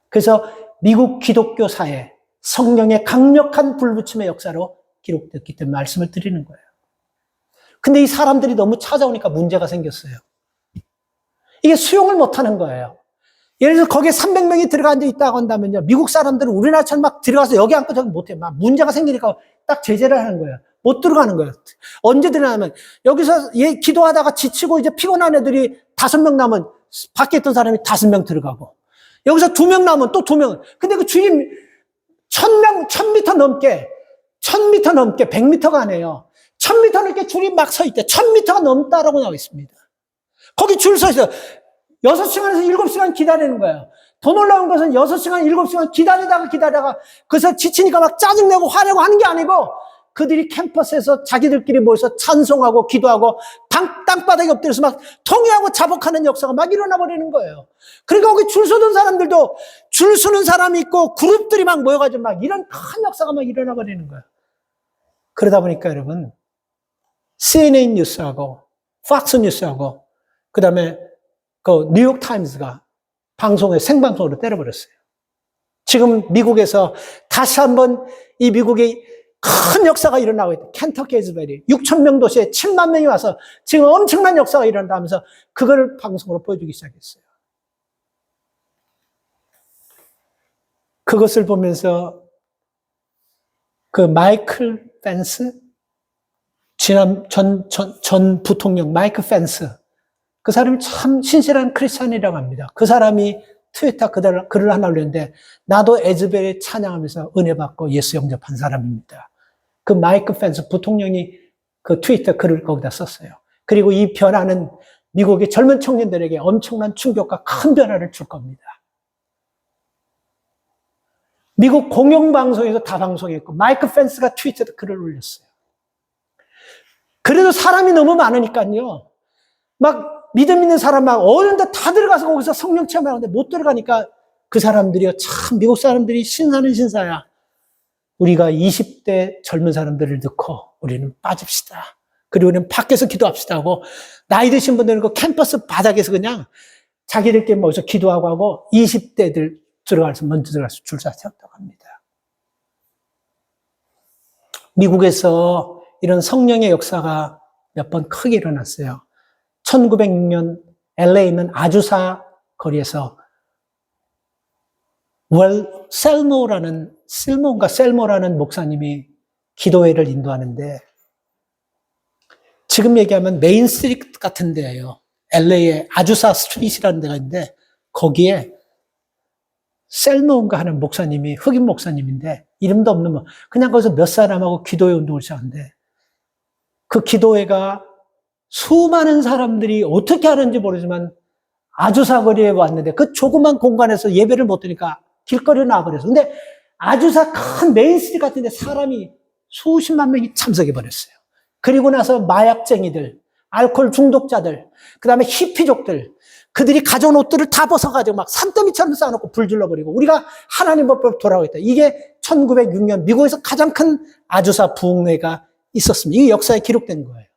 그래서 미국 기독교 사회 성령의 강력한 불붙임의 역사로 기록됐기 때문에 말씀을 드리는 거예요. 근데 이 사람들이 너무 찾아오니까 문제가 생겼어요. 이게 수용을 못하는 거예요. 예를 들어서 거기에 300명이 들어가 앉아 있다고 한다면요, 미국 사람들은 우리나라처럼 막 들어가서 여기 앉고 저기 못해요. 막 문제가 생기니까 딱 제재를 하는 거예요. 못 들어가는 거예요. 언제 들어가면 여기서 기도하다가 지치고 이제 피곤한 애들이 5명 남은, 밖에 있던 사람이 5명 들어가고, 여기서 2명 남은 또 2명. 근데 그 주님 1000m 넘게 100m가 아니에요. 1000m 넘게 줄이 막 서 있대. 1000m가 넘다라고 나와 있습니다. 거기 줄 서 있어요. 6시간에서 7시간 기다리는 거예요. 더 놀라운 것은 6시간, 7시간 기다리다가 그래서 지치니까 막 짜증내고 화내고 하는 게 아니고, 그들이 캠퍼스에서 자기들끼리 모여서 찬송하고 기도하고 땅바닥에 엎드려서 막 통회하고 자복하는 역사가 막 일어나 버리는 거예요. 그러니까 거기 줄 서던 사람들도 줄 서는 사람이 있고 그룹들이 막 모여가지고 막 이런 큰 역사가 막 일어나 버리는 거예요. 그러다 보니까 여러분, CNN 뉴스하고 팍스 뉴스하고 그 다음에 그 뉴욕 타임즈가 생방송으로 때려버렸어요. 지금 미국에서 다시 한번 이 미국의 큰 역사가 일어나고 있다. 켄터키 에즈베리 6천 명 도시에 7만 명이 와서 지금 엄청난 역사가 일어난다면서 그걸 방송으로 보여주기 시작했어요. 그것을 보면서 그 마이클 펜스, 전 부통령 마이클 펜스, 그 사람이 참 신실한 크리스찬이라고 합니다. 그 사람이 트위터 글을 하나 올렸는데, 나도 에즈벨을 찬양하면서 은혜 받고 예수 영접한 사람입니다. 그 마이클 펜스 부통령이 그 트위터 글을 거기다 썼어요. 그리고 이 변화는 미국의 젊은 청년들에게 엄청난 충격과 큰 변화를 줄 겁니다. 미국 공영방송에서 다 방송했고, 마이클 펜스가 트위터에 글을 올렸어요. 그래도 사람이 너무 많으니까요, 막 믿음 있는 사람 막 어른들 다 들어가서 거기서 성령 체험하는데 못 들어가니까 그 사람들이요, 참 미국 사람들이 신사는 신사야. 우리가 20대 젊은 사람들을 넣고 우리는 빠집시다. 그리고 우리는 밖에서 기도합시다 하고, 나이 드신 분들은 그 캠퍼스 바닥에서 그냥 자기들끼리 모여서 기도하고 하고 20대들 먼저 들어가서 줄서 세웠다고 합니다. 미국에서 이런 성령의 역사가 몇 번 크게 일어났어요. 1906년 LA에 있는 아주사 거리에서 셀모라는 목사님이 기도회를 인도하는데, 지금 얘기하면 메인 스트리트 같은 데예요. LA에 아주사 스트리트라는 데가 있는데, 거기에 셀모인가 하는 목사님이, 흑인 목사님인데 이름도 없는 그냥 거기서 몇 사람하고 기도회 운동을 시작하는데, 그 기도회가 수많은 사람들이 어떻게 하는지 모르지만 아주사 거리에 왔는데, 그 조그만 공간에서 예배를 못 드니까 길거리로 나와버렸어. 근데 아주사 큰 메인스트리트 같은데 사람이 수십만 명이 참석해 버렸어요. 그리고 나서 마약쟁이들, 알코올 중독자들, 그 다음에 히피족들, 그들이 가져온 옷들을 다 벗어가지고 막 산더미처럼 쌓아놓고 불 질러버리고, 우리가 하나님 앞으로 돌아오겠다. 이게 1906년 미국에서 가장 큰 아주사 부흥회가 있었습니다. 이게 역사에 기록된 거예요.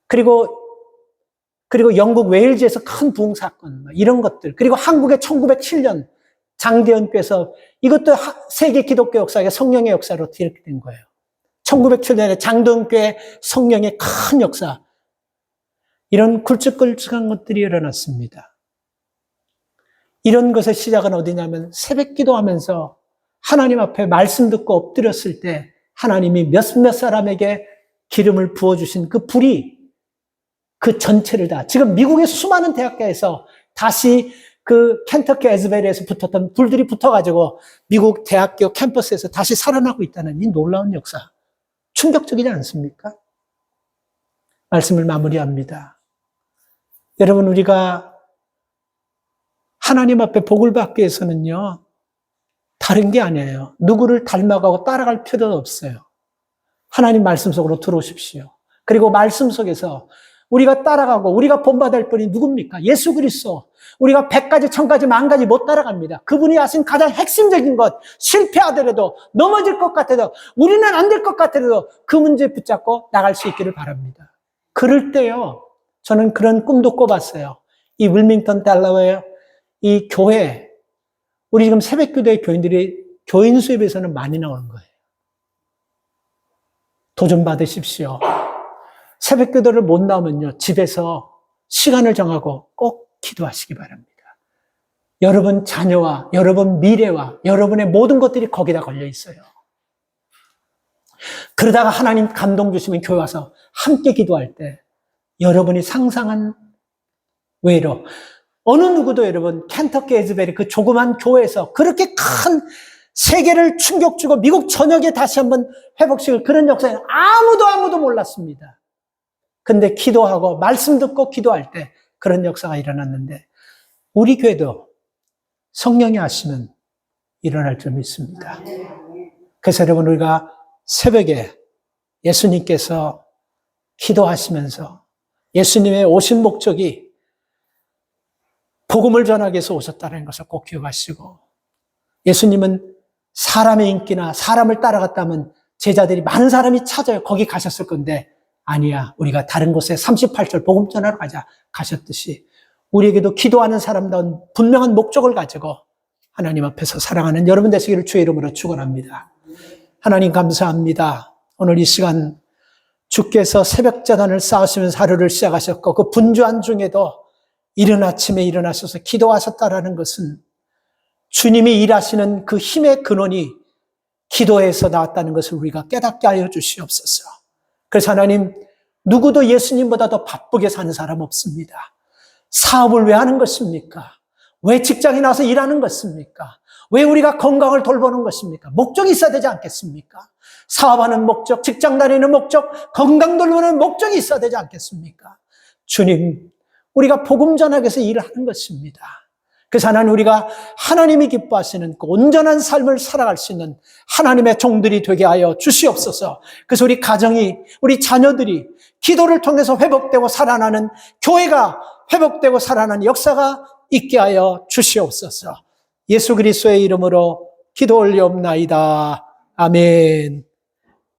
그리고 영국 웨일즈에서 큰 부흥 사건, 이런 것들. 그리고 한국의 1907년 장대현교에서, 이것도 세계 기독교 역사의 성령의 역사로 기록된 거예요. 1907년에 장대현교회 성령의 큰 역사. 이런 굵직굵직한 것들이 일어났습니다. 이런 것의 시작은 어디냐면, 새벽 기도하면서 하나님 앞에 말씀 듣고 엎드렸을 때 하나님이 몇몇 사람에게 기름을 부어주신 그 불이 그 전체를 다, 지금 미국의 수많은 대학가에서 다시 그 켄터키 에즈베리에서 붙었던 불들이 붙어가지고 미국 대학교 캠퍼스에서 다시 살아나고 있다는 이 놀라운 역사. 충격적이지 않습니까? 말씀을 마무리합니다. 여러분, 우리가 하나님 앞에 복을 받기 위해서는요, 다른 게 아니에요. 누구를 닮아가고 따라갈 필요도 없어요. 하나님 말씀 속으로 들어오십시오. 그리고 말씀 속에서 우리가 따라가고 우리가 본받을 분이 누굽니까? 예수 그리스도. 우리가 100가지, 1000가지, 10,000가지 못 따라갑니다. 그분이 하신 가장 핵심적인 것, 실패하더라도, 넘어질 것 같아도, 우리는 안 될 것 같아도 그 문제 붙잡고 나갈 수 있기를 바랍니다. 그럴 때요, 저는 그런 꿈도 꿔봤어요. 이 윌밍턴 델러웨어 이 교회, 우리 지금 새벽기도의 교인들이 교인 수에 비해서는 많이 나오는 거예요. 도전 받으십시오. 새벽기도를 못 나오면요, 집에서 시간을 정하고 꼭 기도하시기 바랍니다. 여러분 자녀와 여러분 미래와 여러분의 모든 것들이 거기다 걸려 있어요. 그러다가 하나님 감동 주시면 교회 와서 함께 기도할 때 여러분이 상상한 외로 어느 누구도 여러분 켄터키 에즈베리 그 조그만 교회에서 그렇게 큰 세계를 충격 주고 미국 전역에 다시 한번 회복시킬 그런 역사는 아무도 몰랐습니다. 근데 기도하고 말씀 듣고 기도할 때 그런 역사가 일어났는데 우리 교회도 성령이 하시면 일어날 줄 믿습니다. 그래서 여러분 우리가 새벽에 예수님께서 기도하시면서 예수님의 오신 목적이 복음을 전하기 위해서 오셨다는 것을 꼭 기억하시고 예수님은 사람의 인기나 사람을 따라갔다면 제자들이 많은 사람이 찾아요. 거기 가셨을 건데 아니야. 우리가 다른 곳에 38절 복음 전하러 가셨듯이 우리에게도 기도하는 사람다운 분명한 목적을 가지고 하나님 앞에서 사랑하는 여러분 되시기를 주의 이름으로 축원합니다. 하나님 감사합니다. 오늘 이 시간 주께서 새벽 제단을 쌓으시면서 하루를 시작하셨고 그 분주한 중에도 이른 아침에 일어나셔서 기도하셨다라는 것은 주님이 일하시는 그 힘의 근원이 기도에서 나왔다는 것을 우리가 깨닫게 하여 주시옵소서. 그래서 하나님 누구도 예수님보다 더 바쁘게 사는 사람 없습니다. 사업을 왜 하는 것입니까? 왜 직장에 나와서 일하는 것입니까? 왜 우리가 건강을 돌보는 것입니까? 목적이 있어야 되지 않겠습니까? 사업하는 목적, 직장 다니는 목적, 건강 돌보는 목적이 있어야 되지 않겠습니까? 주님, 우리가 복음 전하기 위해서 일을 하는 것입니다. 그래서 하나님 우리가 하나님이 기뻐하시는 그 온전한 삶을 살아갈 수 있는 하나님의 종들이 되게 하여 주시옵소서. 그래서 우리 가정이, 우리 자녀들이 기도를 통해서 회복되고 살아나는 교회가 회복되고 살아나는 역사가 있게 하여 주시옵소서. 예수 그리스도의 이름으로 기도 올리옵나이다. 아멘.